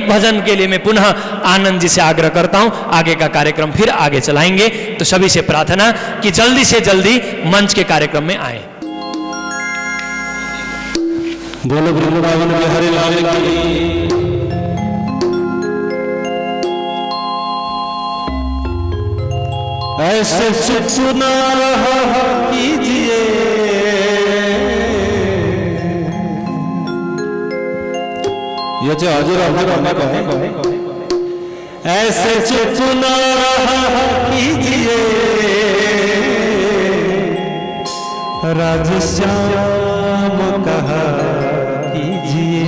भजन के लिए मैं पुनः आनंद जी से आग्रह करता हूं, आगे का कार्यक्रम फिर आगे चलाएंगे। तो सभी से प्रार्थना कि जल्दी से जल्दी मंच के कार्यक्रम में आए। बोलो वृंदावन बिहारी लाल की। ऐसे चुप ना रहा कीजिए, ये जो हजूर ऐसे चुप ना रहा कीजिए, राधेश्याम कहा कीजिए।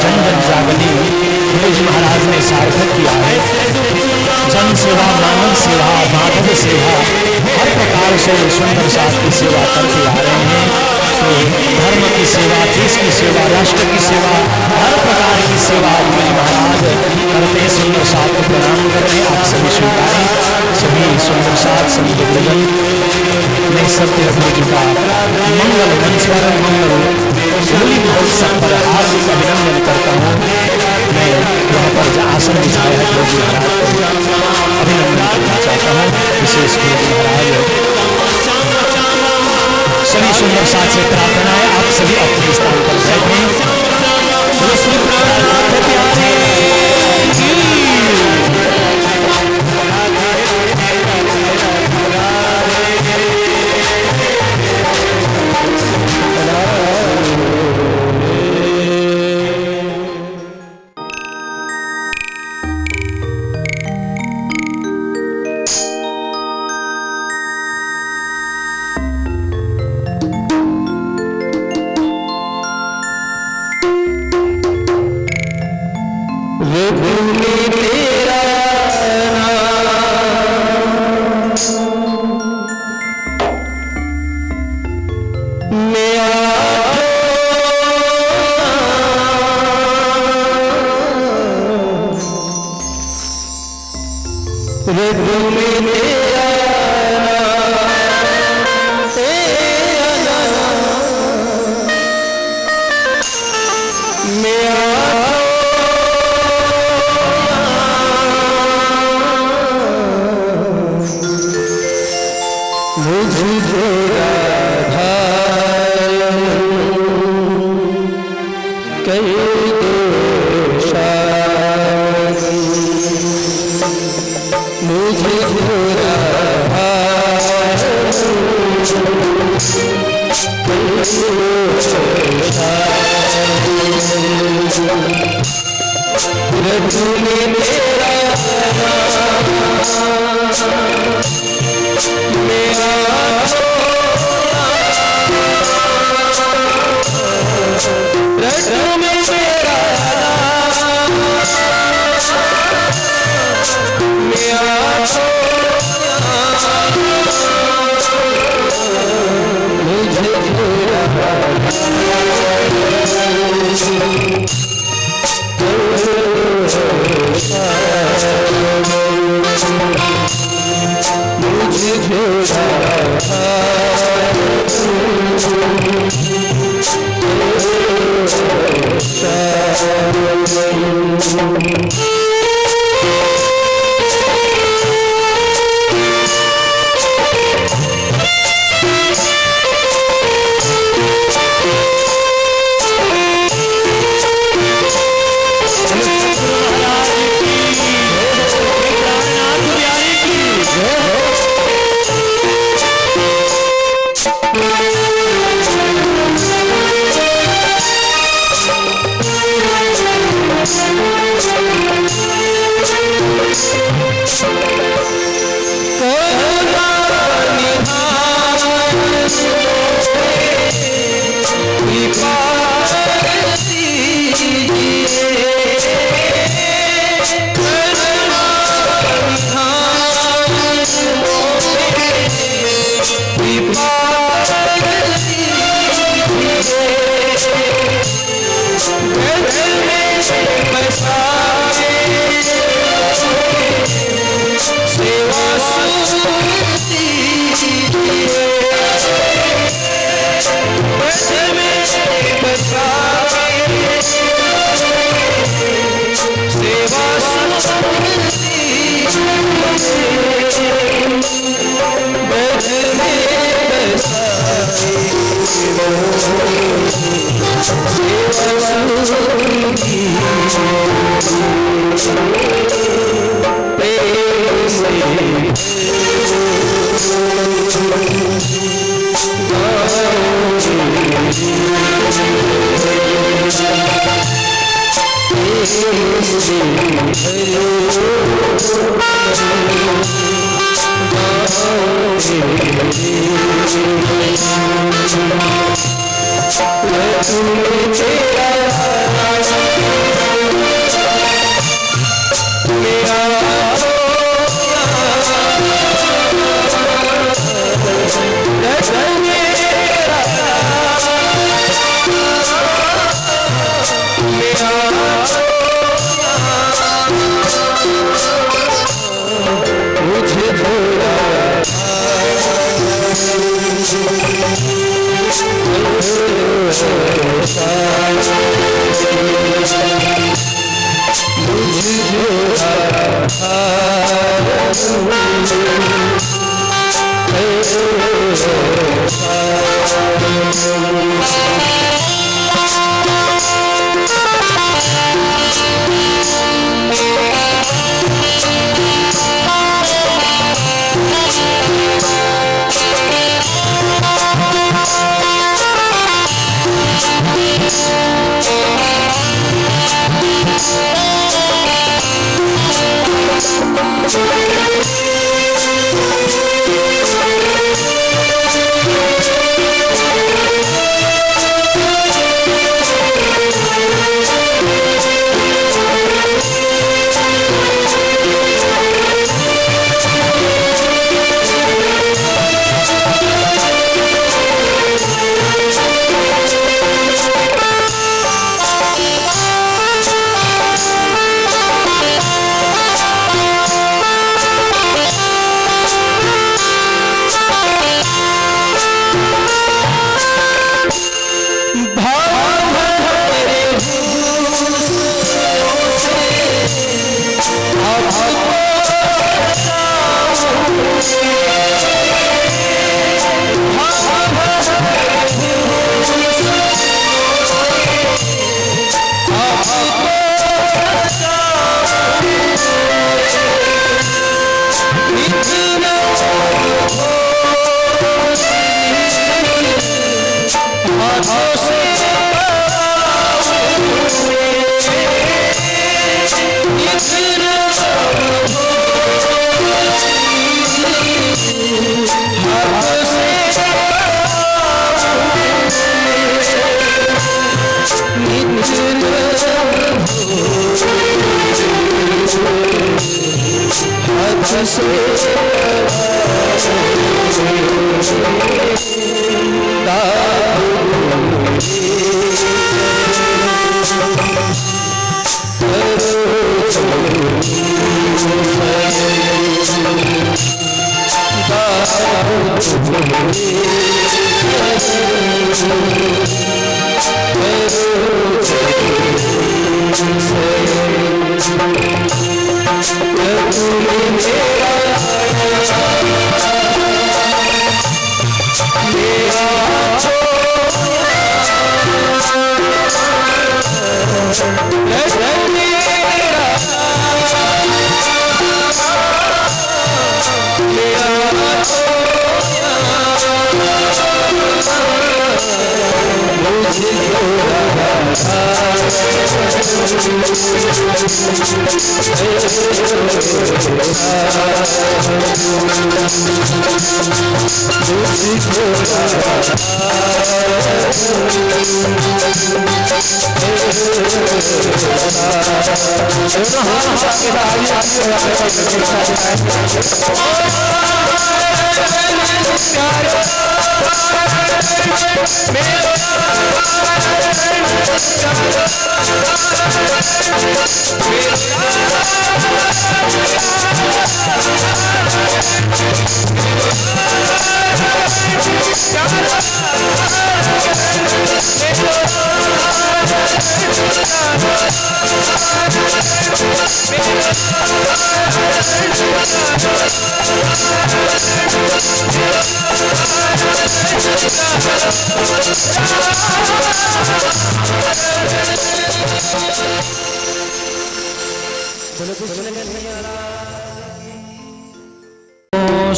जन जन जागली गुरु जी महाराज ने सार्थक किया है। जन सेवा, मानव सेवा, माधव सेवा, हर प्रकार से सुंदर साथ की सेवा करते आ रहे हैं। तो धर्म की सेवा, देश की सेवा, राष्ट्र की सेवा, हर प्रकार की सेवा गुरु जी महाराज करते हैं। सुंदर साथ को प्रणाम कर रहे हैं। आप सभी स्वीकारें, सभी सुंदर साथ, सभी भजन में सत्य गुरु जी का मंगल मंस्मरण, मंगल होली महोत्सव पर हार्दिक अभिनंदन करता हूँ। मैं यहाँ पर आसन बिछाया गुरु जी महाराज को अभिनंदन करना चाहता हूँ। विशेष गुरु जी महाराज सभी सुंदर साथ से प्रार्थना है, आप सभी अपने स्थान पर बैठे। तुम तेरा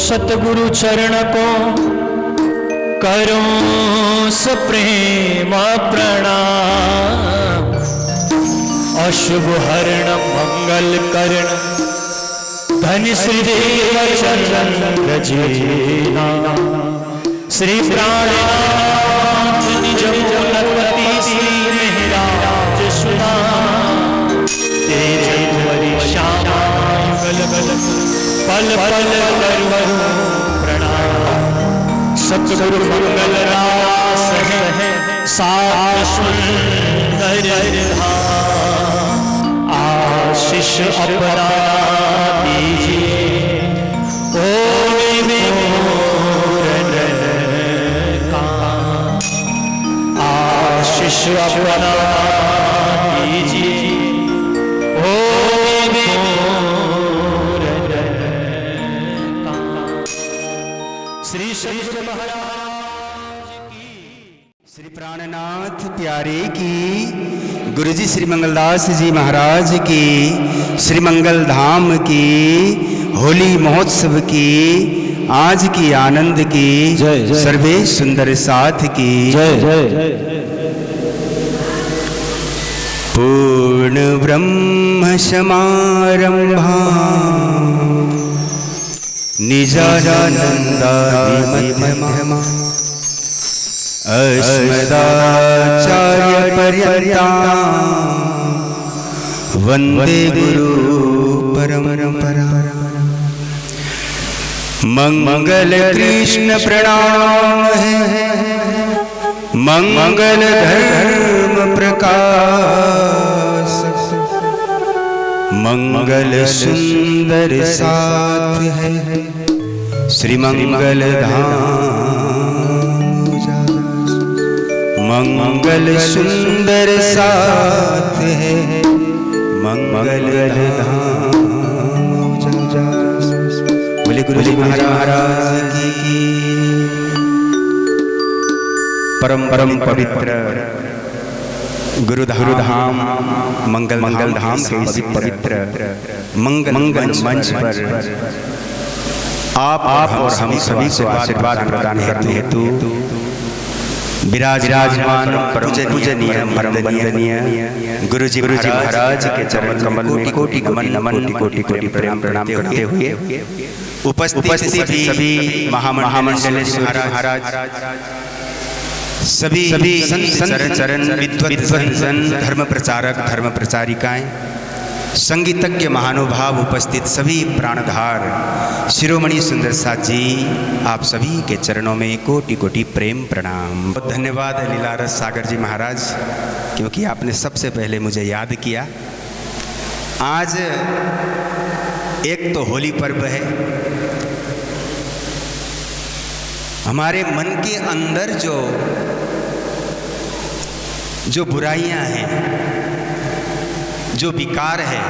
सतगुरु चरण को करो सप्रेम प्रणाम। अशुभ हरण मंगल करण धन श्री देव चंद्र जीना। श्री प्राणनाथ निज मूलपति श्री मेहराज सुना। तेज वरि श्याम पल पल करो प्रणाम। सतगुरु मंगल रास है साथ सुंदर आशीष अपना दीजिए। स्थापना कीजिए। ओम श्री सद्गुरु महाराज की। श्री प्राणनाथ प्यारे की, गुरुजी श्री मंगलदास जी महाराज की, श्री मंगल धाम की, होली महोत्सव की, आज की आनंद की, सर्वे सुंदर साथ की जय जय। पूर्ण ब्रह्म समारंभा निजानंदादि मध्यमा अस्मदाचार्य पर्यन्तां वंदे गुरु परंपरा। मंगल कृष्ण प्रणाम है, मंगल धर्म प्रकाश, मंगल सुंदर साथ है, श्री मंगल धाम। मंगल सुंदर साथ है, मंगल धाम। बोले गुरु जी महाराज की। परम पवित्र गुरुधाम मंगल धाम के इस पवित्र मंगल मंच पर आप और हम सभी को आशीर्वाद प्रदान करने हेतु विराजमान पूजनीय वंदनीय गुरुजी महाराज के चरण कमल में कोटि कोटि प्रेम प्रणाम करते हुए उपस्थित सभी महामंडल महाराज, सभी संत चरण विद्वद्जन, धर्म प्रचारक, धर्म प्रचारिकाएं, संगीतज्ञ महानुभाव, उपस्थित सभी प्राणधार, शिरोमणि सुंदर साथ जी, आप सभी के चरणों में कोटि कोटि प्रेम प्रणाम। बहुत धन्यवाद लीलारस सागर जी महाराज, क्योंकि आपने सबसे पहले मुझे याद किया। आज एक तो होली पर्व है, हमारे मन के अंदर जो बुराइयां हैं, जो विकार है,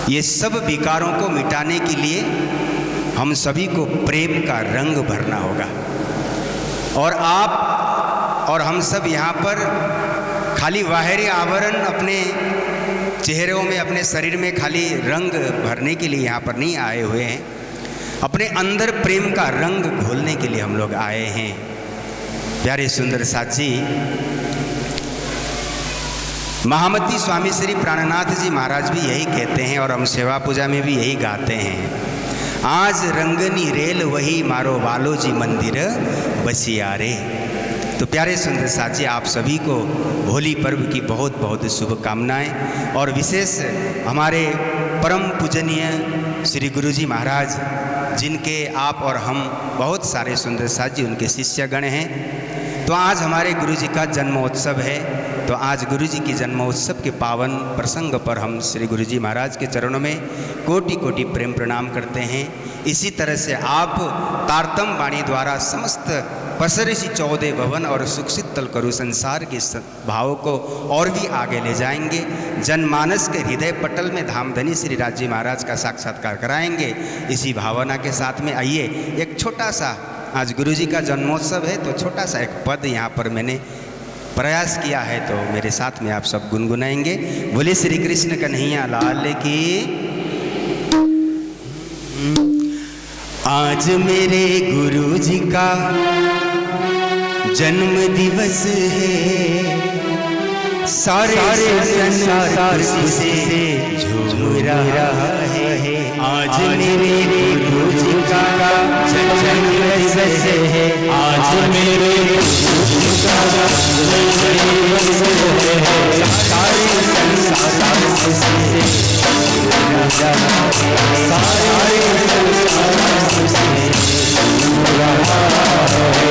ये सब विकारों को मिटाने के लिए हम सभी को प्रेम का रंग भरना होगा। और आप और हम सब यहाँ पर खाली बाहरी आवरण अपने चेहरों में, अपने शरीर में खाली रंग भरने के लिए यहाँ पर नहीं आए हुए हैं, अपने अंदर प्रेम का रंग घोलने के लिए हम लोग आए हैं। प्यारे सुंदर साथी, महामती स्वामी श्री प्राणनाथ जी महाराज भी यही कहते हैं और हम सेवा पूजा में भी यही गाते हैं। आज रंगनी रेल वही मारो वालो जी मंदिर बसिया रे। तो प्यारे सुंदर साथी, आप सभी को होली पर्व की बहुत बहुत शुभकामनाएं। और विशेष हमारे परम पूजनीय श्री गुरुजी महाराज, जिनके आप और हम बहुत सारे सुंदर साथ जी उनके शिष्यगण हैं। तो आज हमारे गुरुजी का जन्मोत्सव है। तो आज गुरुजी की जन्मोत्सव के पावन प्रसंग पर हम श्री गुरुजी महाराज के चरणों में कोटि कोटि प्रेम प्रणाम करते हैं। इसी तरह से आप तारतम वाणी द्वारा समस्त पसरिसी 14 भवन और सुखसितल करु संसार के भाव को और भी आगे ले जाएंगे। जनमानस के हृदय पटल में धामधनी श्री राज जी महाराज का साक्षात्कार कराएंगे। इसी भावना के साथ में आइए एक छोटा सा, आज गुरुजी का जन्मोत्सव है तो छोटा सा एक पद यहाँ पर मैंने प्रयास किया है, तो मेरे साथ में आप सब गुनगुनाएंगे। बोले श्री कृष्ण कन्हैया लाल की। आज मेरे गुरुजी का जन्म दिवस है, सारे संसार से झूम रहा है। आज मेरे गुरुजी का जन्म दिवस है, आज मेरे गुरुजी का जन्म दिवस है, सारे संसार से झूम रहा है, सारे संसार से झूम रहा है।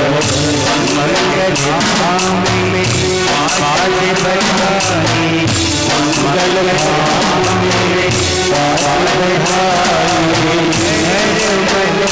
मंगल धाम में बाज बजाए, मंगल धाम में बाज बजाए, हर मन के हर मन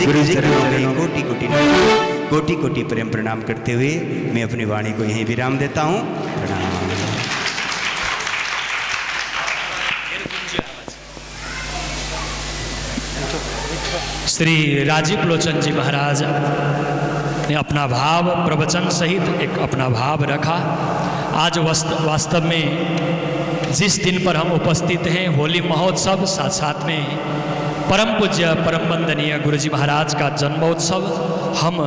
गुरु जी चरणों में कोटि कोटि कोटि कोटि प्रेम प्रणाम करते हुए मैं अपनी वाणी को यहीं विराम देता हूँ। प्रणाम। श्री राजीव लोचन जी महाराज ने अपना भाव प्रवचन सहित एक अपना भाव रखा। आज वास्तव में जिस दिन पर हम उपस्थित हैं, होली महोत्सव, साथ साथ में परम पूज्य परम वंदनीय गुरु जी महाराज का जन्मोत्सव हम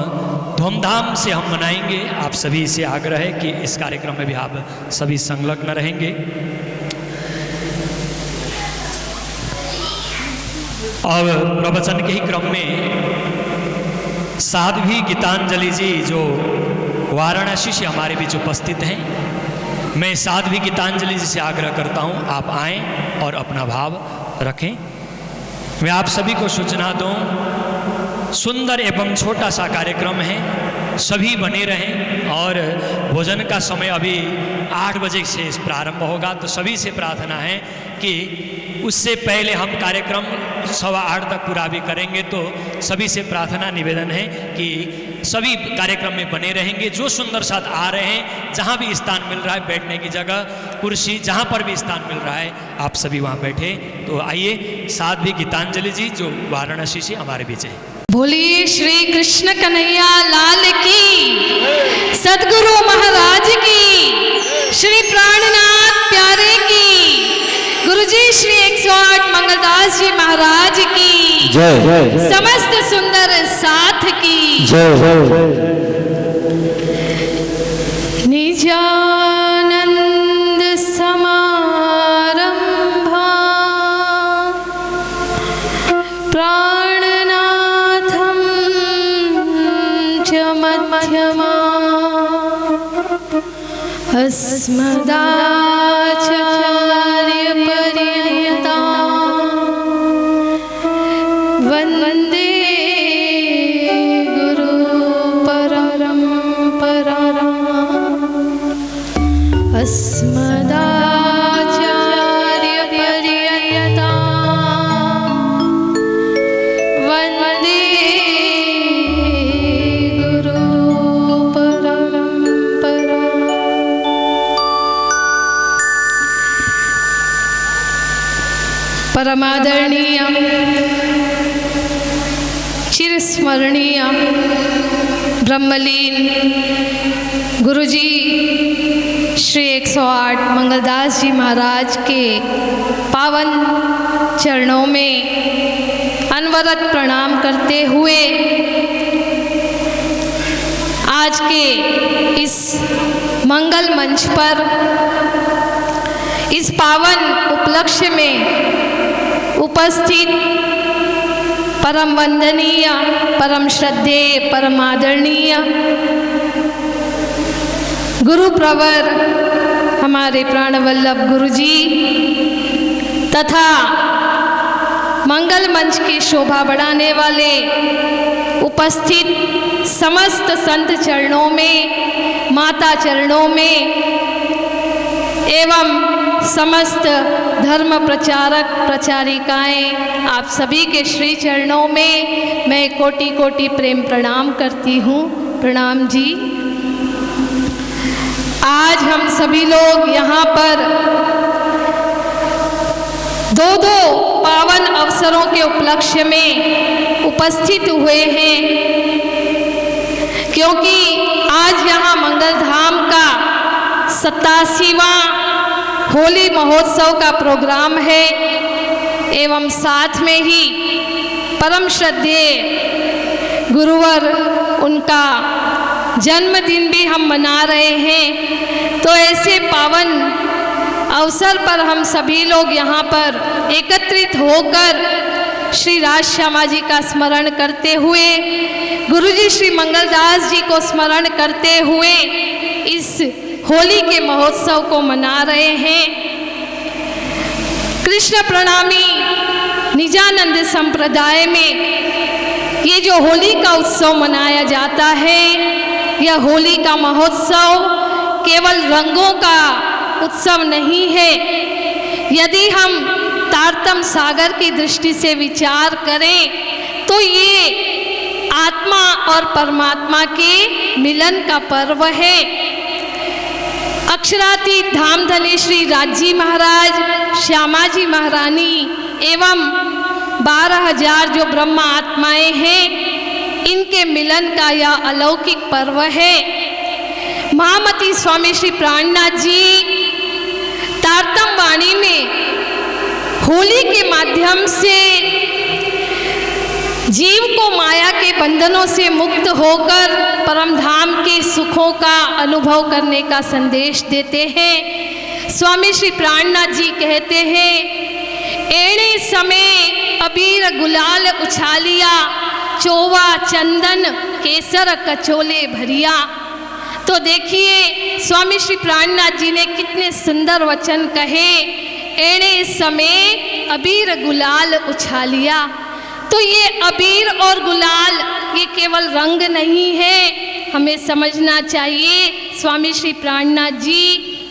धूमधाम से हम मनाएंगे। आप सभी से आग्रह है कि इस कार्यक्रम में भी आप सभी संलग्न रहेंगे। और प्रवचन के ही क्रम में साध्वी गीतांजलि जी जो वाराणसी से हमारे बीच उपस्थित हैं, मैं साध्वी गीतांजलि जी से आग्रह करता हूं आप आएं और अपना भाव रखें। मैं आप सभी को सूचना दूं, सुंदर एवं छोटा सा कार्यक्रम है, सभी बने रहें। और भोजन का समय अभी 8 बजे से प्रारंभ होगा, तो सभी से प्रार्थना है कि उससे पहले हम कार्यक्रम 8:15 तक पूरा भी करेंगे। तो सभी से प्रार्थना निवेदन है कि सभी कार्यक्रम में बने रहेंगे। जो सुंदर साथ आ रहे हैं, जहाँ भी स्थान मिल रहा है बैठने की जगह, कुर्सी, जहाँ पर भी स्थान मिल रहा है आप सभी वहाँ बैठे। तो आइए साध्वी गीतांजलि जी जो वाराणसी से हमारे बीच है। बोलिए श्री कृष्ण कन्हैया लाल की, सदगुरु महाराज की, श्री प्राणनाथ प्यारे की, गुरुजी श्री 108 मंगलदास जी महाराज की जय, समस्त सुंदर साथ की जय। निजानंद समारंभा प्राणनाथं च मध्यमा अस्मदाचार्य पर्यन्ता वन्दे गुरु परम्परा। अस्मदाचार्य पर्यन्ता वन्दे गुरु परम्परा। परमादरणीय चिरस्मरणीय ब्रह्मलीन गुरुजी श्री 108 मंगलदास जी महाराज के पावन चरणों में अनवरत प्रणाम करते हुए आज के इस मंगल मंच पर इस पावन उपलक्ष्य में उपस्थित परम वंदनीय, परम श्रद्धेय, परम आदरणीय गुरु प्रवर हमारे प्राणवल्लभ गुरुजी तथा मंगल मंच की शोभा बढ़ाने वाले उपस्थित समस्त संत चरणों में, माता चरणों में एवं समस्त धर्म प्रचारक प्रचारिकाएं, आप सभी के श्री चरणों में मैं कोटि कोटि प्रेम प्रणाम करती हूँ। प्रणाम जी। आज हम सभी लोग यहाँ पर दो पावन अवसरों के उपलक्ष्य में उपस्थित हुए हैं, क्योंकि आज यहाँ मंगलधाम का 87वां होली महोत्सव का प्रोग्राम है एवं साथ में ही परम श्रद्धेय गुरुवर उनका जन्मदिन भी हम मना रहे हैं। तो ऐसे पावन अवसर पर हम सभी लोग यहाँ पर एकत्रित होकर श्री राज श्यामा जी का स्मरण करते हुए, गुरुजी श्री मंगलदास जी को स्मरण करते हुए इस होली के महोत्सव को मना रहे हैं। कृष्ण प्रणामी निजानंद संप्रदाय में ये जो होली का उत्सव मनाया जाता है, यह होली का महोत्सव केवल रंगों का उत्सव नहीं है। यदि हम तारतम्य सागर की दृष्टि से विचार करें तो ये आत्मा और परमात्मा के मिलन का पर्व है। अक्षरातीत धाम धनी श्री राजी महाराज, श्यामा जी महारानी एवं 12,000 जो ब्रह्मा आत्माएं हैं, इनके मिलन का यह अलौकिक पर्व है। महामती स्वामी श्री प्राणनाथ जी तारतम वाणी में होली के माध्यम से जीव को माया के बंधनों से मुक्त होकर परम धाम के सुखों का अनुभव करने का संदेश देते हैं। स्वामी श्री प्राणनाथ जी कहते हैं, एणे समय अबीर गुलाल उछालिया, चोवा चंदन केसर कचोले भरिया। तो देखिए स्वामी श्री प्राणनाथ जी ने कितने सुंदर वचन कहे, एणे समय अबीर गुलाल उछालिया। तो ये अबीर और गुलाल ये केवल रंग नहीं है, हमें समझना चाहिए स्वामी श्री प्राणनाथ जी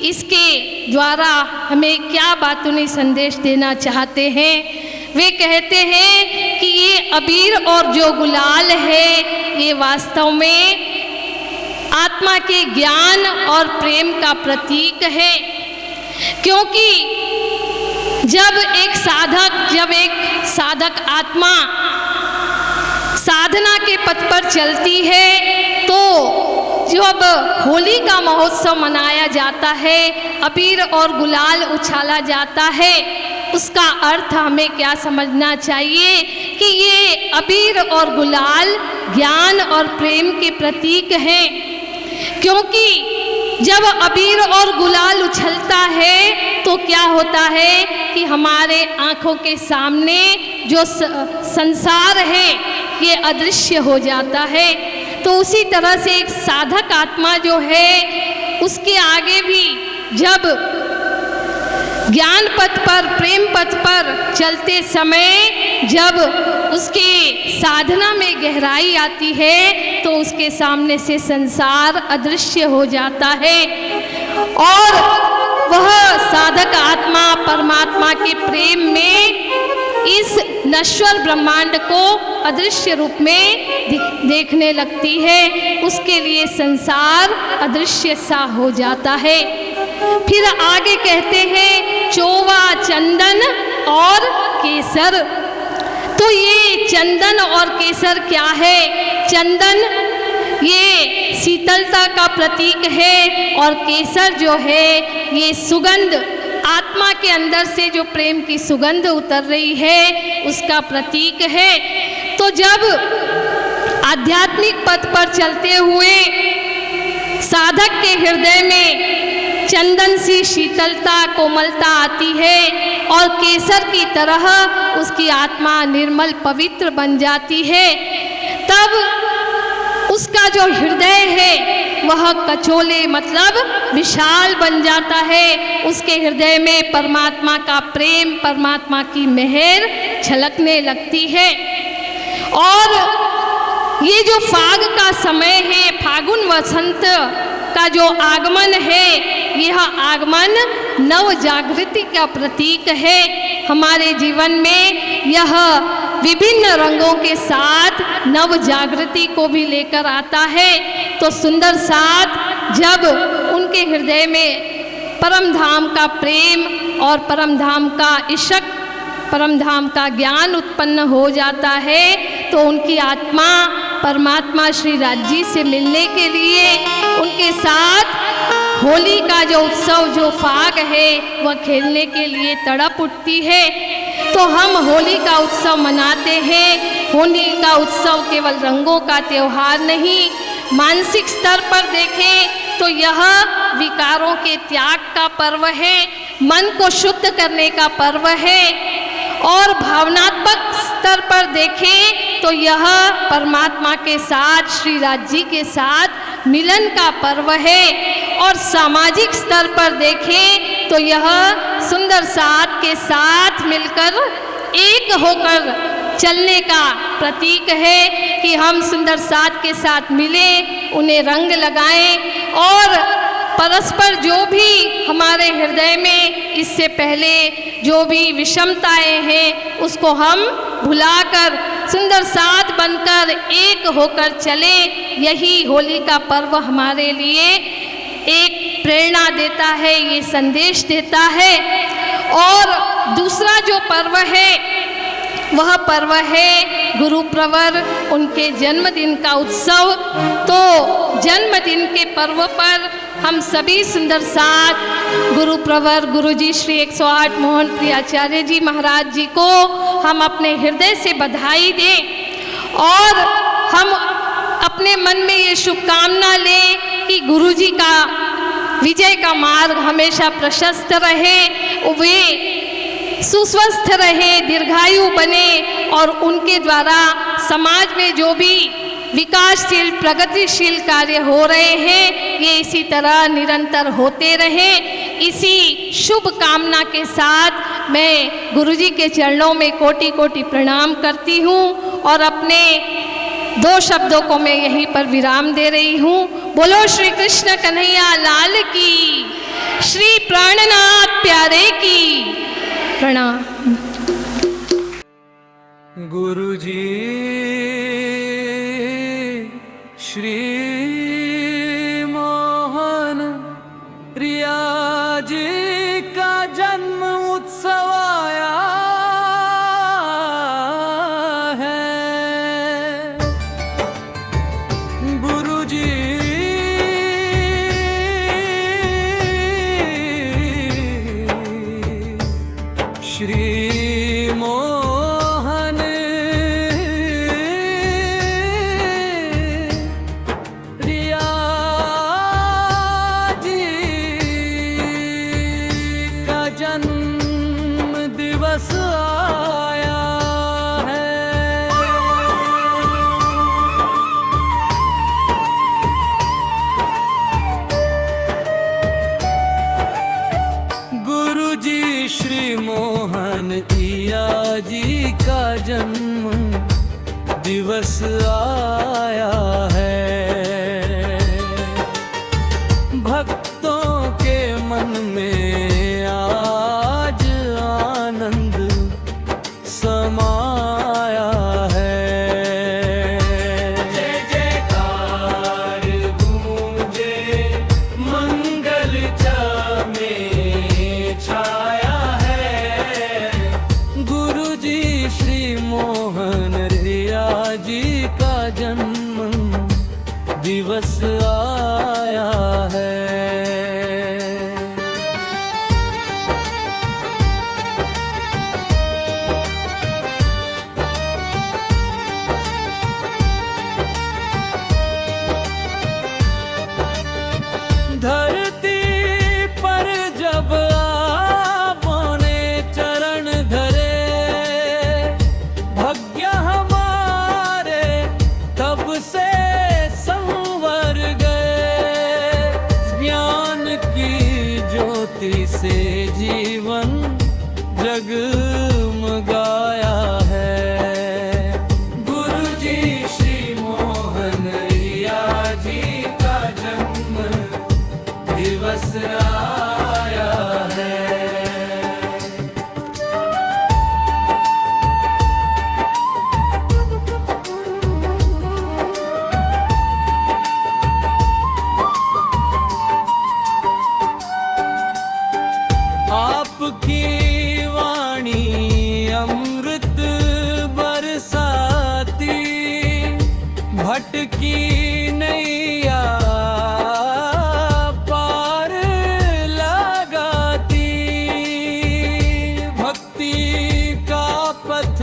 इसके द्वारा हमें क्या बातूनी संदेश देना चाहते हैं। वे कहते हैं कि ये अबीर और जो गुलाल है ये वास्तव में आत्मा के ज्ञान और प्रेम का प्रतीक है। क्योंकि जब एक साधक आत्मा साधना के पथ पर चलती है, तो जब होली का महोत्सव मनाया जाता है, अबीर और गुलाल उछाला जाता है, उसका अर्थ हमें क्या समझना चाहिए कि ये अबीर और गुलाल ज्ञान और प्रेम के प्रतीक हैं। क्योंकि जब अबीर और गुलाल उछलता है तो क्या होता है कि हमारे आँखों के सामने जो संसार है ये अदृश्य हो जाता है। तो उसी तरह से एक साधक आत्मा जो है उसके आगे भी जब ज्ञान पथ पर, प्रेम पथ पर चलते समय जब उसके साधना में गहराई आती है तो उसके सामने से संसार अदृश्य हो जाता है और वह साधक आत्मा परमात्मा के प्रेम में इस नश्वर ब्रह्मांड को अदृश्य रूप में देखने लगती है। उसके लिए संसार अदृश्य सा हो जाता है। फिर आगे कहते हैं चोवा चंदन और केसर। तो ये चंदन और केसर क्या है? चंदन ये शीतलता का प्रतीक है और केसर जो है ये सुगंध, आत्मा के अंदर से जो प्रेम की सुगंध उतर रही है उसका प्रतीक है। तो जब आध्यात्मिक पथ पर चलते हुए साधक के हृदय में चंदन सी शीतलता, कोमलता आती है और केसर की तरह उसकी आत्मा निर्मल पवित्र बन जाती है, तब उसका जो हृदय है वह कचोले मतलब विशाल बन जाता है। उसके हृदय में परमात्मा का प्रेम, परमात्मा की मेहर झलकने लगती है। और ये जो फाग का समय है, फागुन वसंत का जो आगमन है, यह आगमन नव जागृति का प्रतीक है। हमारे जीवन में यह विभिन्न रंगों के साथ नव जागृति को भी लेकर आता है। तो सुंदर साथ जब उनके हृदय में परम धाम का प्रेम और परम धाम का इश्क, परम धाम का ज्ञान उत्पन्न हो जाता है तो उनकी आत्मा परमात्मा श्री राज्य से मिलने के लिए उनके साथ होली का जो उत्सव, जो फाग है, वह खेलने के लिए तड़प उठती है। तो हम होली का उत्सव मनाते हैं। होली का उत्सव केवल रंगों का त्यौहार नहीं, मानसिक स्तर पर देखें तो यह विकारों के त्याग का पर्व है, मन को शुद्ध करने का पर्व है। और भावनात्मक स्तर पर देखें तो यह परमात्मा के साथ, श्री राज्य के साथ मिलन का पर्व है। और सामाजिक स्तर पर देखें तो यह सुंदर साथ के साथ मिलकर एक होकर चलने का प्रतीक है कि हम सुंदर साथ के साथ मिलें, उन्हें रंग लगाएं और परस्पर जो भी हमारे हृदय में इससे पहले जो भी विषमताएं हैं उसको हम भुलाकर सुंदर साथ बनकर एक होकर चले। यही होली का पर्व हमारे लिए एक प्रेरणा देता है, ये संदेश देता है। और दूसरा जो पर्व है वह पर्व है गुरु प्रवर, उनके जन्मदिन का उत्सव। तो जन्मदिन के पर्व पर हम सभी सुंदर साथ गुरु प्रवर गुरुजी श्री 108 मोहन प्रिय आचार्य जी महाराज जी को हम अपने हृदय से बधाई दें और हम अपने मन में ये शुभकामना लें कि गुरुजी का विजय का मार्ग हमेशा प्रशस्त रहे, वे सुस्वस्थ रहे, दीर्घायु बने और उनके द्वारा समाज में जो भी विकासशील प्रगतिशील कार्य हो रहे हैं ये इसी तरह निरंतर होते रहे। इसी शुभ कामना के साथ मैं गुरुजी के चरणों में कोटि कोटि प्रणाम करती हूँ और अपने 2 शब्दों को मैं यहीं पर विराम दे रही हूँ। बोलो श्री कृष्ण कन्हैया लाल की, श्री प्राणनाथ प्यारे की प्रणाम। गुरुजी श्री मोहन प्रिया जी का जन्म उत्सव आया है। गुरुजी श्री मोहन प्रिया जी का जन्म दिवस आया है। गुरुजी श्री मोहन प्रिया जी का जन्म दिवस आया है। भक्तों के मन में आज आनंद समाया है। जय जयकार गूंजे मंगल में छाया है। गुरुजी श्री मोहन प्रिया जी का जन्म दिवस आया है। धरती पर जब आपने चरण धरे, भाग्य हमारे तब से संवर गए। ज्ञान की ज्योति से जीवन जगमगाया है। गुरुजी श्री मोहन प्रिया जी का जन्म दिवस आया है। आपकी वाणी अमृत बरसाती, भटकी नैया पार लगाती। भक्ति का पथ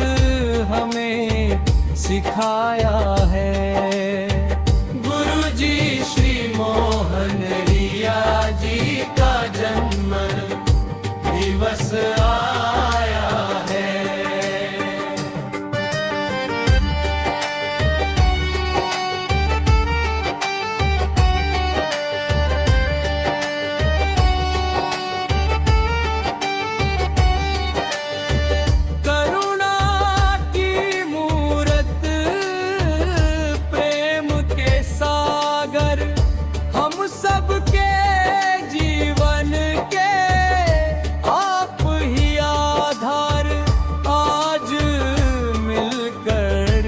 हमें सिखाया है। गुरुजी श्री मोहन प्रिया जी का जन्म दिवस आया है। करुणा की मूरत, प्रेम के सागर, हम सबके जीवन के आप ही आधार। आज मिलकर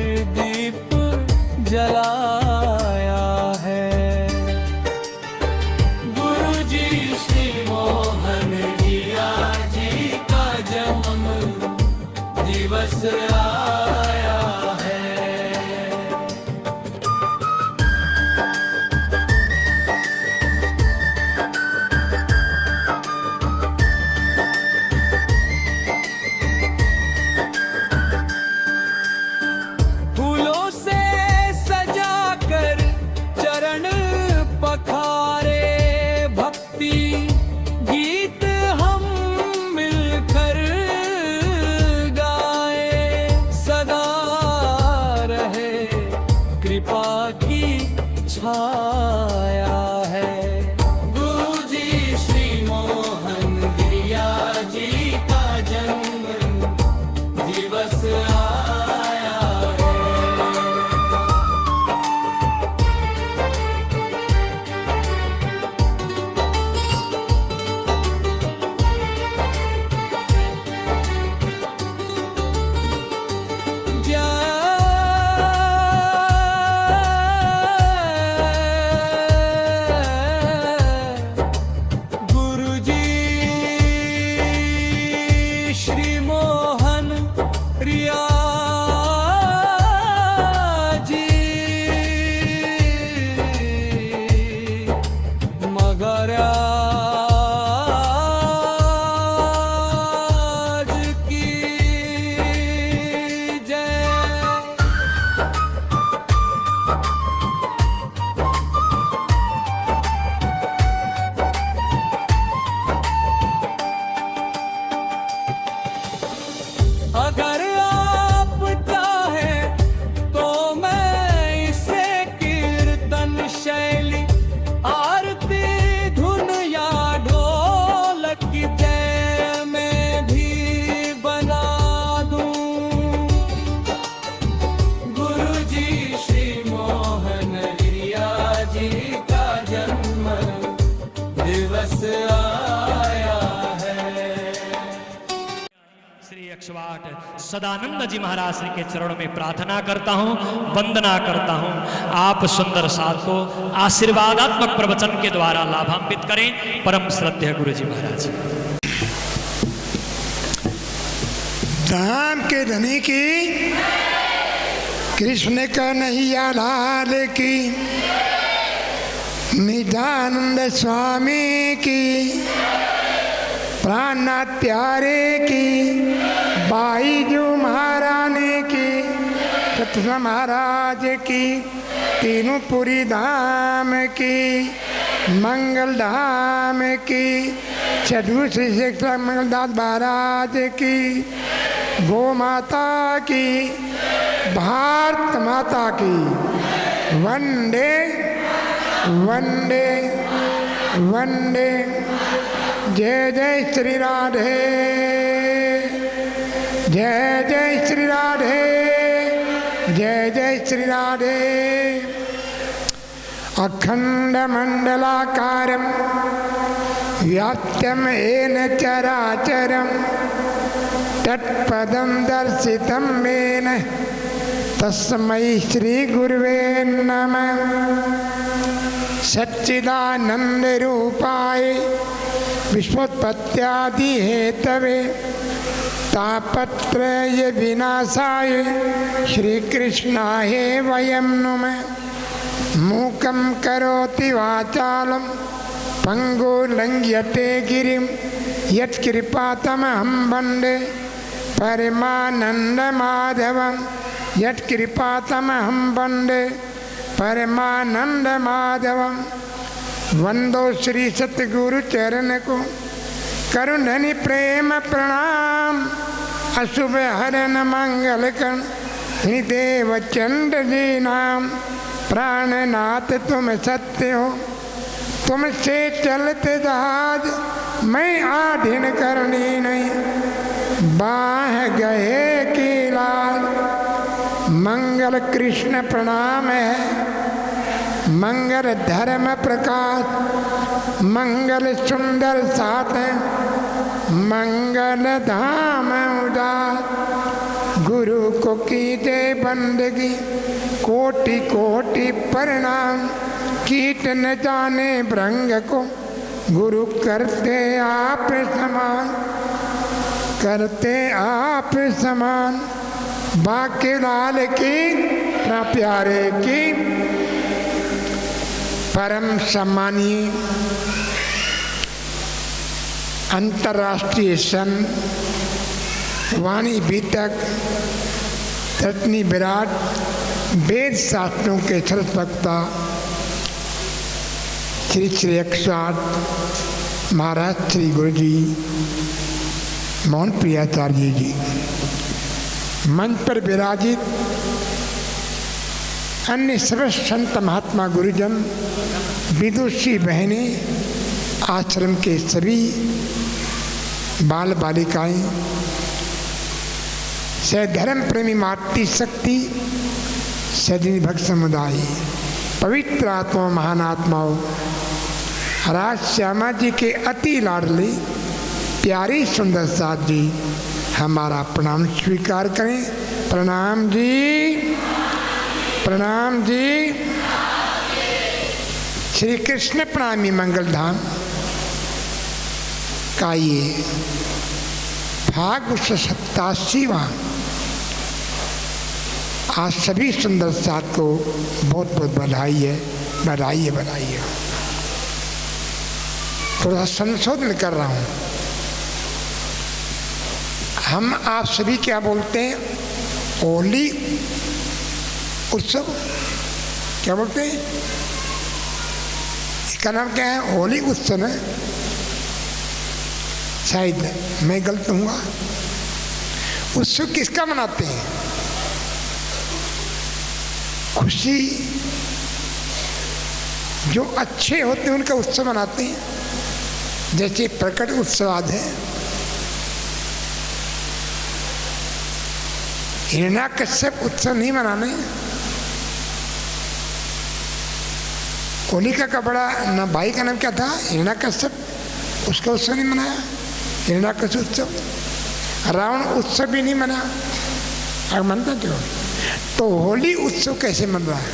महाराज की जय। अगर आप चाहे तो मैं इसे कीर्तन शैली आरती धुन या ढोलक की जय में भी बना दूं। गुरुजी श्री मोहन रिया जी का जन्म दिवस आया है। श्री 108 सदानंद जी महाराज श्री के चरणों में प्रार्थना करता हूं, वंदना करता हूं। आप सुंदर साथ को आशीर्वादात्मक प्रवचन के द्वारा लाभान्वित करें। परम श्रद्धेय गुरु जी महाराज। धाम के धनी की, कृष्ण कन्हैया लाल की, नित्यानंद स्वामी की, प्राणनाथ प्यारे की, बाईजू महारानी की, सतसा महाराज की, तीनों पुरी धाम की, मंगल धाम की, चतुर श्री शेखर मंगलदास महाराज की, गो माता की, भारत माता की, वंदे वंदे वंदे। जय जय श्री राधे, जय जय श्री राधे, जय जय श्री राधे। अखंड मंडलाकारं व्याप्तं येन चराचरं तत्पदं दर्शितं येन तस्मै श्री गुरुवे नमः। सच्चिदानंद रूपाय विश्वोत्पत्त्यादि हेतवे तापत्रय विनाशाय श्री कृष्णाय वयं नुमः। मूकं करोति वाचालं पंगु लंघ्यते गिरिं यत्कृपातमहं वन्दे परमानंद माधवं। यत्कृपातमहं वन्दे परमानंद माधवं। वंदो श्री सतगुरु चरण को करुणधनि प्रेम प्रणाम। अशुभ हरण मंगल कर्ण निदेव चंद्र जी नाम। प्राणनाथ तुम सत्य हो, तुमसे चलते जहाज मैं आधीन करनी नहीं। बाह गए की लाल मंगल कृष्ण प्रणाम है। मंगल धर्म प्रकाश मंगल सुंदर साथ है। मंगल धाम उदास गुरु को कीजे बंदगी। कोटि कोटि प्रणाम कीट न जाने भृंग को। गुरु करते आप समान, करते आप समान। बाके लाल की प्यारे की परम सम्मानीय अंतर्राष्ट्रीय सन वाणी बीतक रत्नी विराट वेद शास्त्रों के सरस वक्ता श्री 108 महाराज श्री गुरु जी मोहन प्रियाचार्य जी, मंच पर विराजित अन्य सब संत महात्मा गुरुजन, विदुषी बहनें, आश्रम के सभी बाल बालिकाएं, सधर्म प्रेमी मातृ शक्ति, सजनी भक्त समुदाय, पवित्र आत्माओं, महान आत्माओं, राज श्यामा जी के अति लाडले प्यारी सुंदर साथ जी हमारा प्रणाम स्वीकार करें। प्रणाम जी, प्रणाम जी। श्री कृष्ण प्रणामी मंगल धाम का ये फागुन 87वां आज सभी सुंदर साथ को बहुत बहुत बधाई है, बधाई है, बधाई है। थोड़ा संशोधन कर रहा हूँ। हम आप सभी क्या बोलते हैं? होली उत्सव क्या बोलते हैं? इसका नाम क्या है? होली उत्सव है शायद, मैं गलत हूँगा। उत्सव किसका मनाते हैं? खुशी जो अच्छे होते हैं उनका उत्सव मनाते हैं। जैसे प्रकट उत्सव आज है, हिरण्याकश्यप उत्सव नहीं मनाने। होलिका का बड़ा ना भाई का नाम क्या था? हिरण्याकश्यप, उसका उत्सव नहीं मनाया, हिरण्याकश्यप उत्सव। रावण उत्सव भी नहीं मना, अब मनता क्यों? तो होली उत्सव कैसे मन रहा है?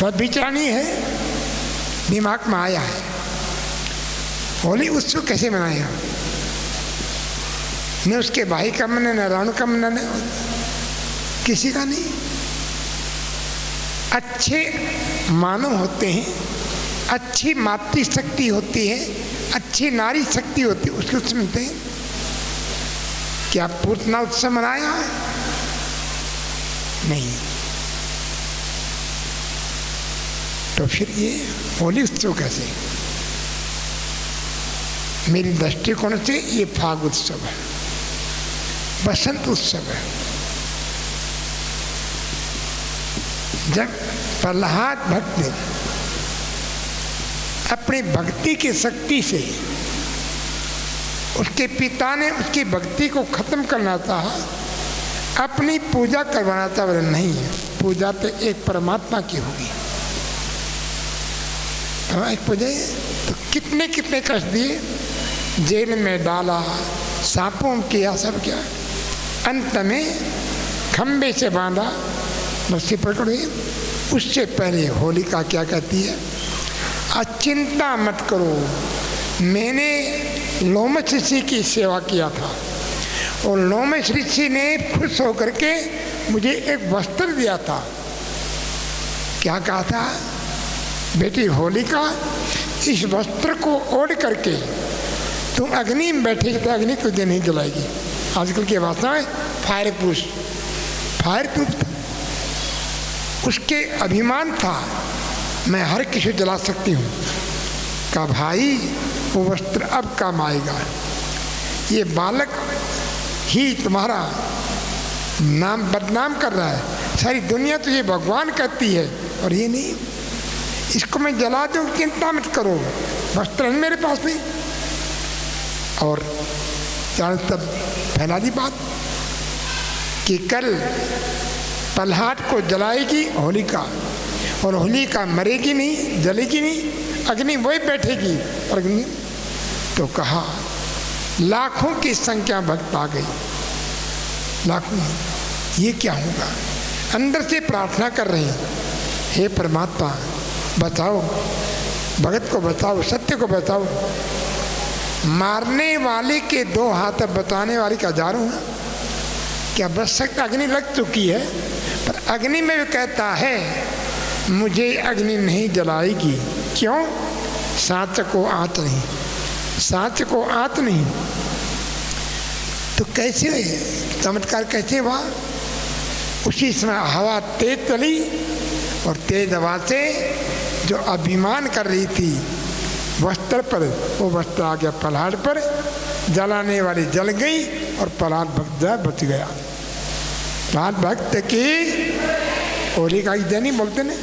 बहुत विचारणी है, दिमाग में आया है। होली उत्सव कैसे मनाएगा? न उसके भाई का मन है, न रावण का मन है, किसी का नहीं। अच्छे मानव होते हैं, अच्छी मातृशक्ति होती है, अच्छी नारी शक्ति होती है, उसके उत्सव मिलते हैं। क्या पूतना उत्सव मनाया? नहीं। तो फिर ये होली उत्सव कैसे? मेरी दृष्टिकोण से ये फाग उत्सव है, बसंत उत्सव है। जब प्रहलाद भक्त ने अपनी भक्ति की शक्ति से, उसके पिता ने उसकी भक्ति को खत्म करना चाहा, अपनी पूजा करवाना चाहा, बोले नहीं, पूजा तो एक परमात्मा की होगी। एक पूजा तो कितने कितने कष्ट दिए, जेल में डाला, सांपों किया, सब किया, अंत में खंबे से बांधा, रस्सी पकड़ हुई। उससे पहले होलिका क्या कहती है? चिंता मत करो, मैंने लोमश ऋषि की सेवा किया था और लोमश ऋषि ने खुश होकर के मुझे एक वस्त्र दिया था। क्या कहा था? बेटी होलिका, इस वस्त्र को ओढ़ करके तुम अग्नि में बैठेगी तो अग्नि तुझे नहीं जलाएगी। आजकल की भाषा में फायर प्रूफ, फायर प्रूफ था। उसके अभिमान था, मैं हर किसी जला सकती हूँ। कहा भाई वो वस्त्र अब काम आएगा, ये बालक ही तुम्हारा नाम बदनाम कर रहा है, सारी दुनिया तुझे भगवान कहती है और ये नहीं, इसको मैं जला दूँ, चिंता मत करो, वस्त्र है मेरे पास में। और चारों तब फैला दी बात कि कल प्रहलाद को जलाएगी होलिका, और होलिका मरेगी नहीं, जलेगी नहीं, अग्नि वही बैठेगी और अग्नि। तो कहा लाखों की संख्या भक्त आ गई, लाखों। ये क्या होगा? अंदर से प्रार्थना कर रहे हैं, हे परमात्मा बचाओ, भगत को बचाओ, सत्य को बचाओ। मारने वाले के दो हाथ, बचाने वाले का हजारों है। क्या बच सकता? अग्नि लग चुकी है, पर अग्नि में भी कहता है मुझे अग्नि नहीं जलाएगी। क्यों? सांच को आँच नहीं, सांच को आँच नहीं। तो कैसे चमत्कार कैसे हुआ? उसी समय हवा तेज चली और तेज हवा से जो अभिमान कर रही थी वस्त्र पर, वो वस्त्र आ गया प्रहलाद पर, जलाने वाली जल गई और प्रहलाद भक्त बच गया। प्रहलाद भक्त की होलिका की जयनी बोलते ने,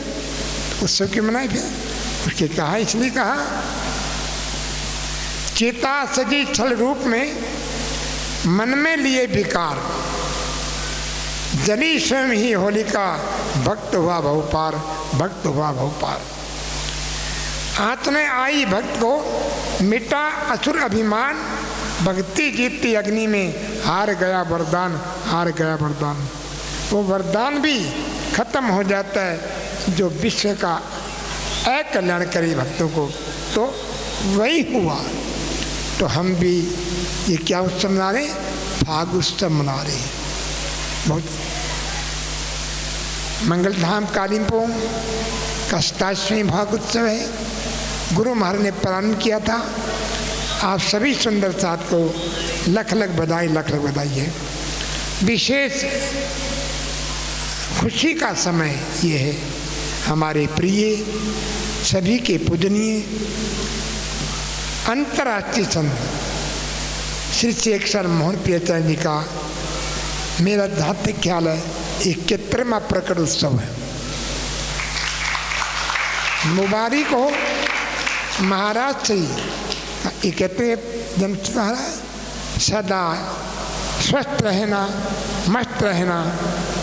उत्सव की मनाई। फिर उसके कहा, इसलिए कहा चेता सजी छल रूप में मन में लिए विकार, जली स्वयं ही होलिका, भक्त हुआ बहुपार, भक्त हुआ बहुपार। आंच में आई भक्त को, मिटा असुर अभिमान, भक्ति जीतती अग्नि में, हार गया वरदान, हार गया वरदान। वो वरदान भी खत्म हो जाता है जो विश्व का अकल्याण करे भक्तों को, तो वही हुआ। तो हम भी ये क्या उत्सव मना रहे? फाग उत्सव मना रहे हैं। बहुत मंगलधाम कालिम्पोंग का 27वां फाग उत्सव है। गुरु महाराज ने प्रारंभ किया था। आप सभी सुंदर साथ को लख लख बधाई, लख लख बधाई है। विशेष खुशी का समय ये है। हमारे प्रिय सभी के पूजनीय अंतर्राष्ट्रीय संत श्री शेखर मोहन प्रियचरण जी का मेरा जहाँ तक ख्याल है 71वां प्रकट उत्सव है। मुबारक हो महाराज से ही 71 जन्म महाराज सदा स्वस्थ रहना, मस्त रहना,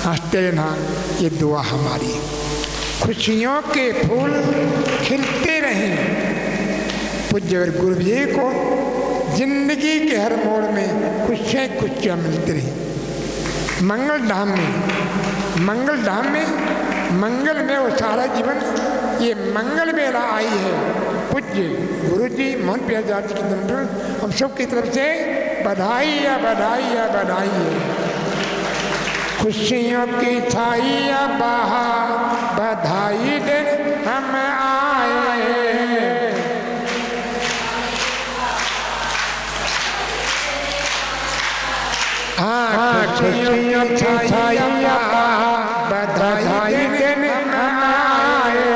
हंसते रहना, ये दुआ हमारी। खुशियों के फूल खिलते रहें। पूज्य गुरुजी को जिंदगी के हर मोड़ में खुशियाँ मिलती रही। मंगल धाम में मंगल में वो सारा जीवन ये मंगल मेला आई है। पूज्य गुरुजी मोहन प्रियचरण जी की तरफ हम सब की तरफ से बधाई या बधाई या बधाई है। खुशियों की छाइया बहार बधाई दिन हम आए। खुशियों की छाइया बधाई दिन हम आए।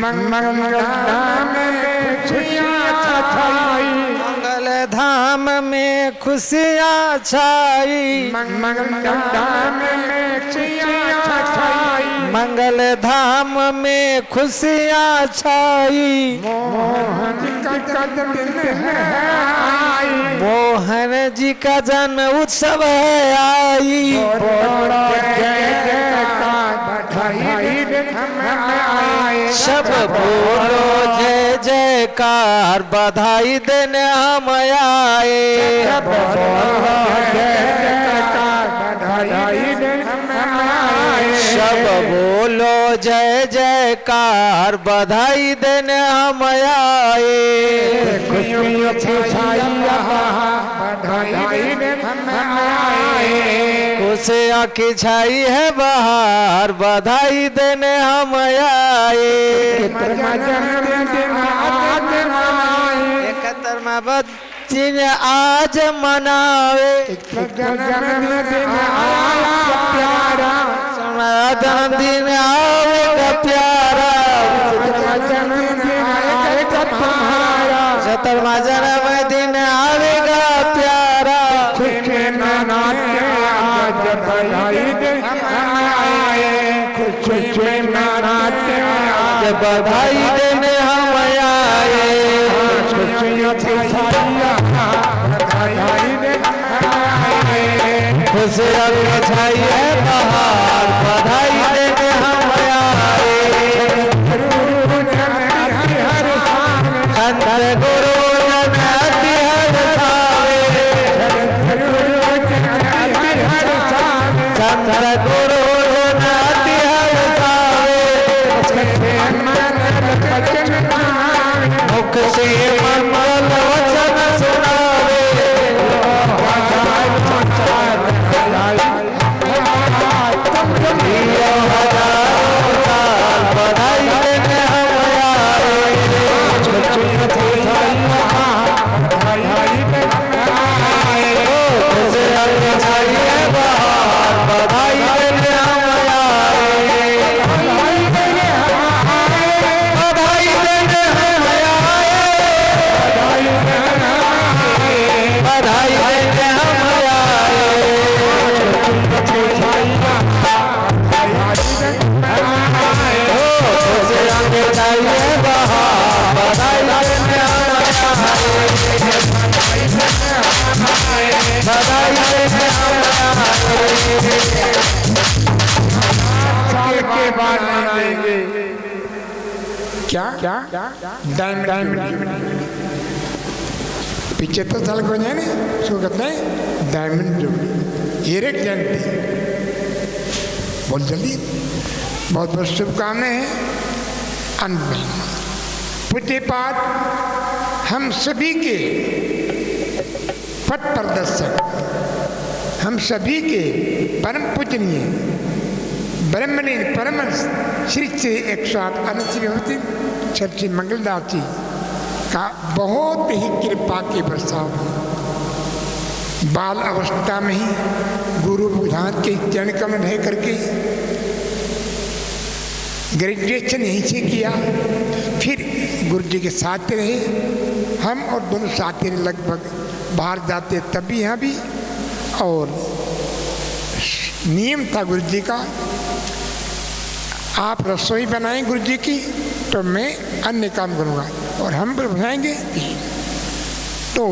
मंगल धाम में खुशियाँ छाई, मंगल धाम में खुशियाँ छाई, मंगल धाम में खुशियाँ छाई, मंगल धाम में खुशियाँ छाई। मोहन जी का दिन है आई, मोहन जी का जन्म उत्सव है आई। बधाई दिन हम आए। सब बोलो जय जयकार, बधाई देने हम आए। बधाई दिन हम आए। सब बोलो जय जयकार, बधाई देने हम आए। खुशियों की छाइया बधाई दिन हम आए। खुशियाँ की छाई है बहार, बधाई देने हम आए। 71वां दिन आज मनावे, दिन आवेगा प्यारा। 70वां जन्मदिन आवेगा प्यारा। बधाई देने हम आए। खुशियाँ की छाई है बहार, बधाई देने हम आए। अंदर गुरु जन अति हर सावे, चंद्र गुरु जन अति हर सावे। मुख से मंगल वचन सुनावे, हजारों साल बधाई देने हम आए। खुशियाँ की छाई है बहार, बधाई देने हम आए। बधाई देने हम आए। बधाई देने हम आए। खुशियाँ की छाई है बहार, बधाई देने हम आए। बधाई देने हम आए। साल के बाद मनाएंगे क्या क्या डायमंड। 75 साल को जाए ना, उसको कहते हैं डायमंड जुबली, हीरे की जयंती। बहुत जल्दी, बहुत बहुत शुभकामनाएं हैं। अंत में पूज्यपाद हम सभी के पथ प्रदर्शक, हम सभी के परम पूजनीय ब्रह्मणी परमंश श्री श्री 108 अनंत विभूति श्री मंगलदास जी का बहुत ही कृपा के प्रसाद है। बाल अवस्था में ही गुरु बुधान के चरण कमल रह करके ग्रेजुएशन यहीं से किया, फिर गुरु जी के साथ रहे। हम और दोनों साथी लगभग बाहर जाते तब भी यहाँ भी, और नियम था गुरु जी का, आप रसोई बनाएं गुरु जी की तो मैं अन्य काम करूँगा, और हम बनाएंगे तो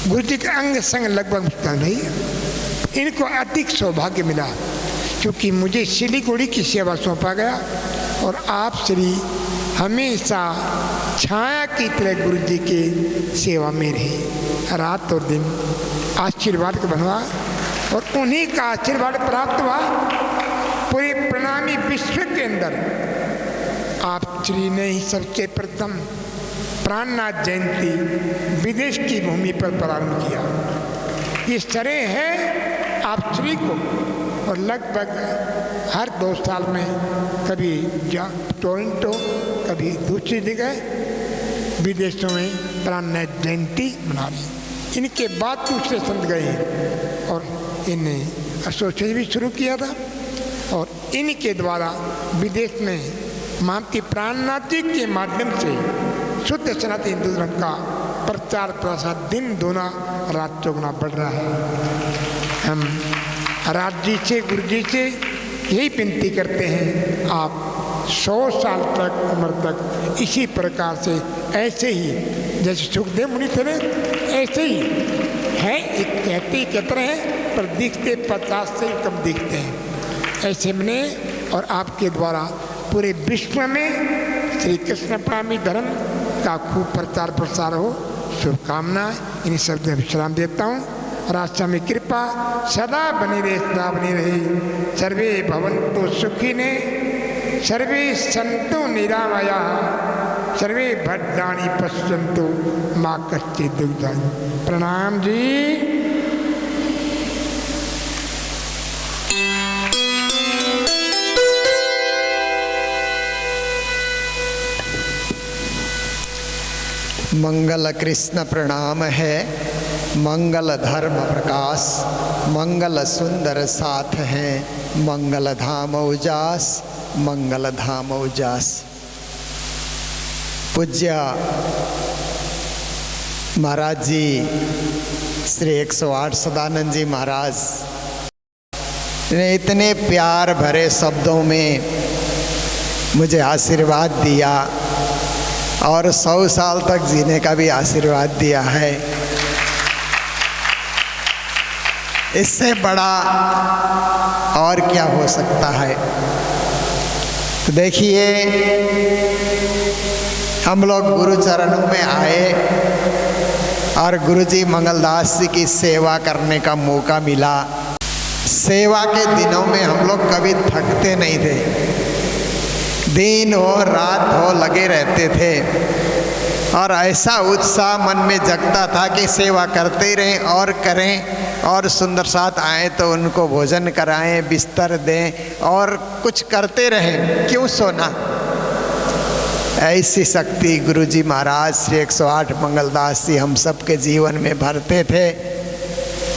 गुरु जी के अंग संग लगभग नहीं। इनको अधिक सौभाग्य मिला क्योंकि मुझे सिलीगुड़ी की सेवा सौंपा गया, और आप श्री हमेशा छाया की तरह गुरु जी के सेवा में रहे, रात और दिन आशीर्वाद को बनवा, और उन्हीं का आशीर्वाद प्राप्त हुआ। पूरे प्रणामी विश्व के अंदर आप श्री ने ही सबसे प्रथम प्राणनाथ जयंती विदेश की भूमि पर प्रारंभ किया। ये श्रेय है आप श्री को, और लगभग हर 2 साल में कभी टोरंटो कभी दूसरी जगह विदेशों में प्राणनाथ जयंती मना रही। इनके बाद दूसरे संत गए और इन्हें एसोसिएशन भी शुरू किया था, और इनके द्वारा विदेश में महंती प्राणनाथ जी के माध्यम से शुद्ध सनातन हिंदू धर्म का प्रचार प्रसार दिन दोना रात चौगुना बढ़ रहा है। हम राज जी से गुरु जी से यही विनती करते हैं, आप 100 साल तक उम्र तक इसी प्रकार से ऐसे ही जैसे सुखदेव मुनि थे ऐसे ही है, एक कहते हैं पर दिखते 50 से कम दिखते हैं, ऐसे बने। और आपके द्वारा पूरे विश्व में श्री कृष्ण प्रेमी धर्म का खूब प्रचार प्रसार हो, शुभकामनाएं। इन शब्द में विश्राम देता हूँ। रास्ता में कृपा सदा बनी रहे, सदा बनी रही। सर्वे भवन्तु सुखिने, सर्वे सन्तु निरामया, सर्वे भद्राणि पश्यन्तु मां कश्चित् दुःखदायि। प्रणाम जी। मंगल कृष्ण प्रणाम है, मंगल धर्म प्रकाश, मंगल सुंदर साथ हैं, मंगल धाम उजास, मंगल धाम उजास। पूज्य महाराज जी श्री 108 सदानंद जी महाराज ने इतने प्यार भरे शब्दों में मुझे आशीर्वाद दिया और 100 साल तक जीने का भी आशीर्वाद दिया है। इससे बड़ा और क्या हो सकता है। तो देखिए, हम लोग गुरु चरणों में आए और गुरु जी मंगलदास जी की सेवा करने का मौका मिला। सेवा के दिनों में हम लोग कभी थकते नहीं थे, दिन हो रात हो लगे रहते थे, और ऐसा उत्साह मन में जगता था कि सेवा करते ही रहें और करें, और सुंदर साथ आए तो उनको भोजन कराएं, बिस्तर दें और कुछ करते रहें, क्यों सोना। ऐसी शक्ति गुरु जी महाराज श्री 108 मंगलदास जी हम सबके जीवन में भरते थे,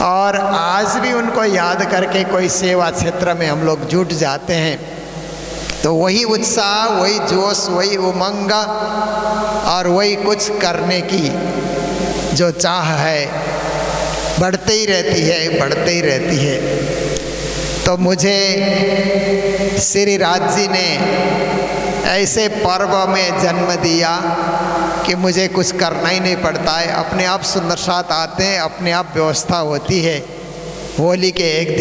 और आज भी उनको याद करके कोई सेवा क्षेत्र में हम लोग जुट जाते हैं तो वही उत्साह, वही जोश, वही उमंग और वही कुछ करने की जो चाह है बढ़ते ही रहती है, बढ़ते ही रहती है। तो मुझे श्री राज जी ने ऐसे पर्व में जन्म दिया कि मुझे कुछ करना ही नहीं पड़ता है, अपने आप सुंदर साथ आते हैं, अपने आप व्यवस्था होती है। होली के एक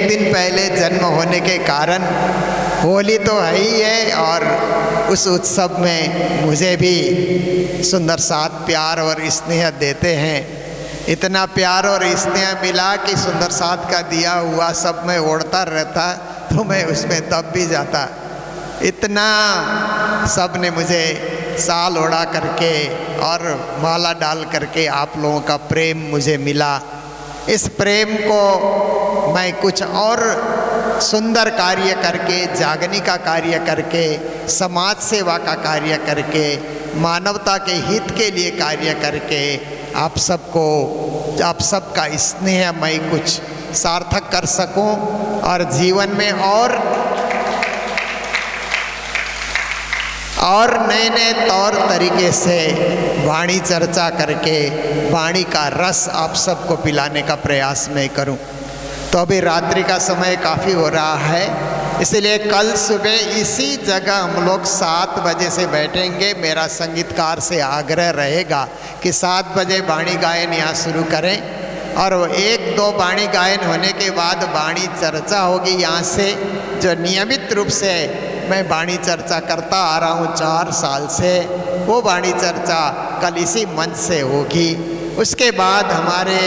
दिन पहले जन्म होने के कारण होली तो है ही है, और उस उत्सव में मुझे भी सुंदर साथ प्यार और स्नेह देते हैं। इतना प्यार और स्नेह मिला कि सुंदर साथ का दिया हुआ सब में ओढ़ता रहता तो मैं उसमें दब भी जाता। इतना सब ने मुझे साल ओढ़ा करके और माला डाल करके आप लोगों का प्रेम मुझे मिला। इस प्रेम को मैं कुछ और सुंदर कार्य करके, जागने का कार्य करके, समाज सेवा का कार्य करके, मानवता के हित के लिए कार्य करके आप सबका स्नेह मैं कुछ सार्थक कर सकूं और जीवन में और नए नए तौर तरीके से वाणी चर्चा करके वाणी का रस आप सबको पिलाने का प्रयास मैं करूं। तो अभी रात्रि का समय काफ़ी हो रहा है, इसलिए कल सुबह इसी जगह हम लोग 7 बजे से बैठेंगे। मेरा संगीतकार से आग्रह रहेगा कि 7 बजे वाणी गायन यहाँ शुरू करें और 1-2 वाणी गायन होने के बाद वाणी चर्चा होगी। यहाँ से जो नियमित रूप से मैं वाणी चर्चा करता आ रहा हूँ 4 साल से, वो वाणी चर्चा कल इसी मंच से होगी। उसके बाद हमारे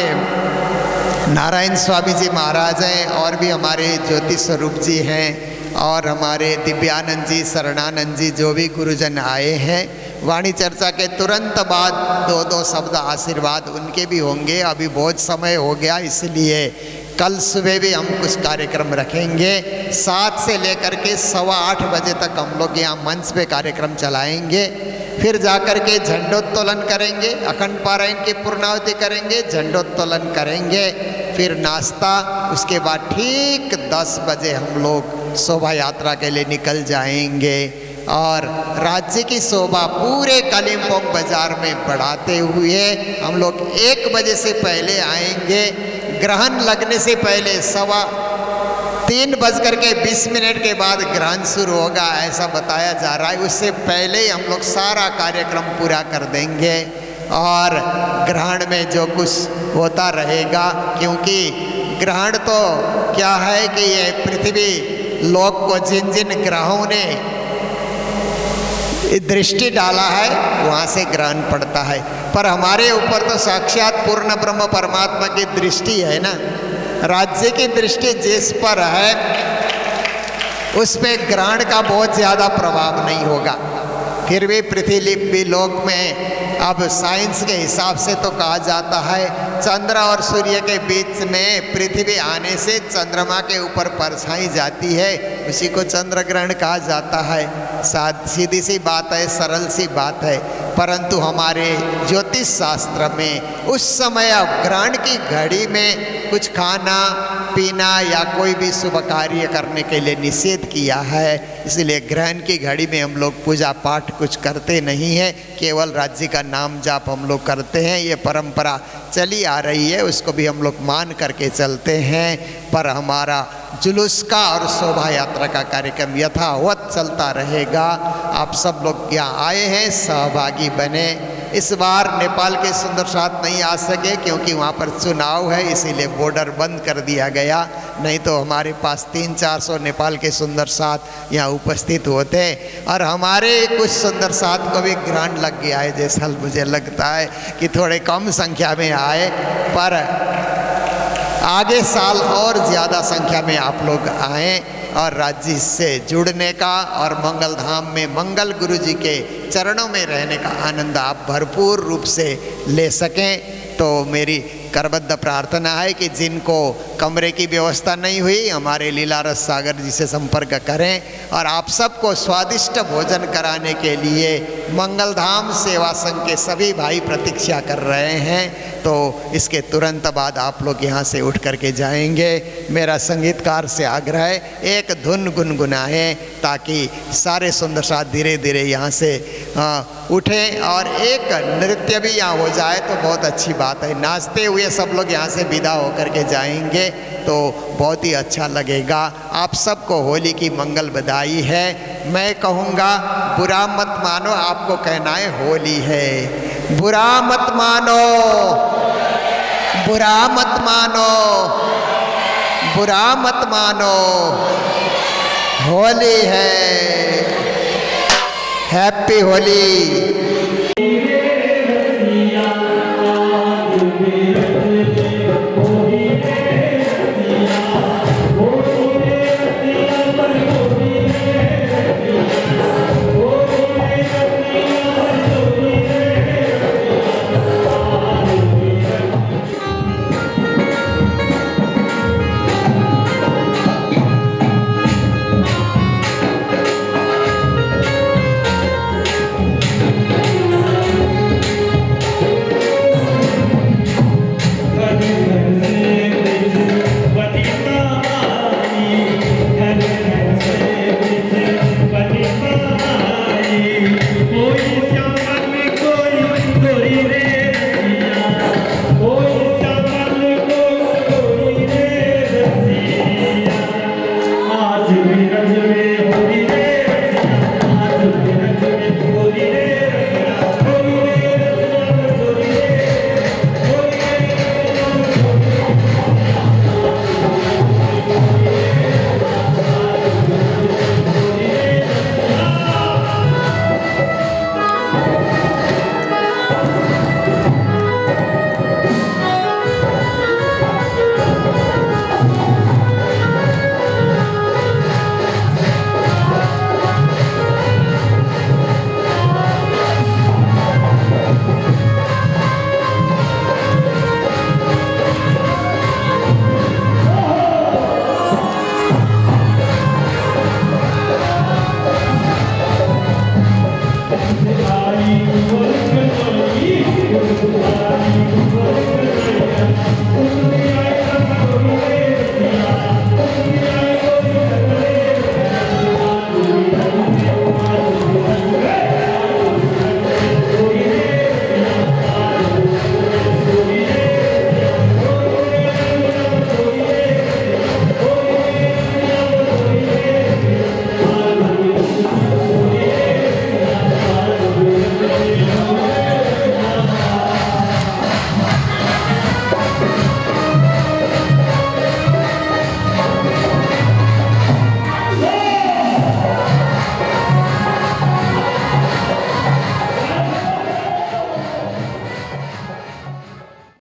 नारायण स्वामी जी महाराज हैं और भी हमारे ज्योति स्वरूप जी हैं और हमारे दिव्यानंद जी, शरणानंद जी, जो भी गुरुजन आए हैं, वाणी चर्चा के तुरंत बाद 2-2 शब्द आशीर्वाद उनके भी होंगे। अभी बहुत समय हो गया, इसलिए कल सुबह भी हम कुछ कार्यक्रम रखेंगे। 7 से लेकर के 7:15 बजे तक हम लोग यहाँ मंच पे कार्यक्रम चलाएंगे। फिर जाकर के झंडोत्तोलन करेंगे, अखंड पारायण की पूर्णाहुति करेंगे, झंडोत्तोलन करेंगे, फिर नाश्ता। उसके बाद ठीक 10 बजे हम लोग शोभा यात्रा के लिए निकल जाएंगे और राज्य की शोभा पूरे कालिम्पोंग बाजार में बढ़ाते हुए हम लोग 1 बजे से पहले आएंगे। ग्रहण लगने से पहले 3:20 के बाद ग्रहण शुरू होगा, ऐसा बताया जा रहा है। उससे पहले ही हम लोग सारा कार्यक्रम पूरा कर देंगे और ग्रहण में जो कुछ होता रहेगा, क्योंकि ग्रहण तो क्या है कि ये पृथ्वी लोक को जिन जिन ग्रहों ने दृष्टि डाला है वहाँ से ग्रहण पड़ता है, पर हमारे ऊपर तो साक्षात पूर्ण ब्रह्म परमात्मा की दृष्टि है ना। राज्य की दृष्टि जिस पर है उस पे ग्रहण का बहुत ज़्यादा प्रभाव नहीं होगा। फिर भी पृथ्वी लोक में अब साइंस के हिसाब से तो कहा जाता है चंद्र और सूर्य के बीच में पृथ्वी आने से चंद्रमा के ऊपर परछाई जाती है, उसी को चंद्र ग्रहण कहा जाता है। सीधी सी बात है, सरल सी बात है, परंतु हमारे ज्योतिष शास्त्र में उस समय ग्रहण की घड़ी में कुछ खाना पीना या कोई भी शुभ कार्य करने के लिए निषेध किया है। इसलिए ग्रहण की घड़ी में हम लोग पूजा पाठ कुछ करते नहीं हैं, केवल राज्य का नाम जाप हम लोग करते हैं। ये परंपरा चली आ रही है, उसको भी हम लोग मान करके चलते हैं, पर हमारा जुलूस का और शोभा यात्रा का कार्यक्रम यथावत चलता रहेगा। आप सब लोग यहाँ आए हैं, सहभागी बने। इस बार नेपाल के सुंदर साथ नहीं आ सके क्योंकि वहाँ पर चुनाव है, इसीलिए बॉर्डर बंद कर दिया गया, नहीं तो हमारे पास 300-400 नेपाल के सुंदर साथ यहाँ उपस्थित होते। और हमारे कुछ सुंदर साथ को भी ग्रहण लग गया है, जैसा मुझे लगता है कि थोड़े कम संख्या में आए, पर आगे साल और ज़्यादा संख्या में आप लोग आएँ और राज्य से जुड़ने का और मंगल धाम में मंगल गुरु जी के चरणों में रहने का आनंद आप भरपूर रूप से ले सकें। तो मेरी करबद्ध प्रार्थना है कि जिनको कमरे की व्यवस्था नहीं हुई, हमारे लीलारस सागर जी से संपर्क करें और आप सबको स्वादिष्ट भोजन कराने के लिए मंगलधाम सेवा संघ के सभी भाई प्रतीक्षा कर रहे हैं। तो इसके तुरंत बाद आप लोग यहाँ से उठ करके जाएंगे। मेरा संगीतकार से आग्रह है, एक धुन गुनगुनाएं ताकि सारे सुंदर साथ धीरे धीरे यहाँ से उठें और एक नृत्य भी यहाँ हो जाए तो बहुत अच्छी बात है। नाचते हुए सब लोग यहाँ से विदा होकर के जाएंगे तो बहुत ही अच्छा लगेगा। आप सबको होली की मंगल बधाई है। मैं कहूँगा बुरा मत मानो, आपको कहना है होली है। बुरा मत मानो, बुरा मत मानो, बुरा मत मानो, होली है। हैप्पी होली।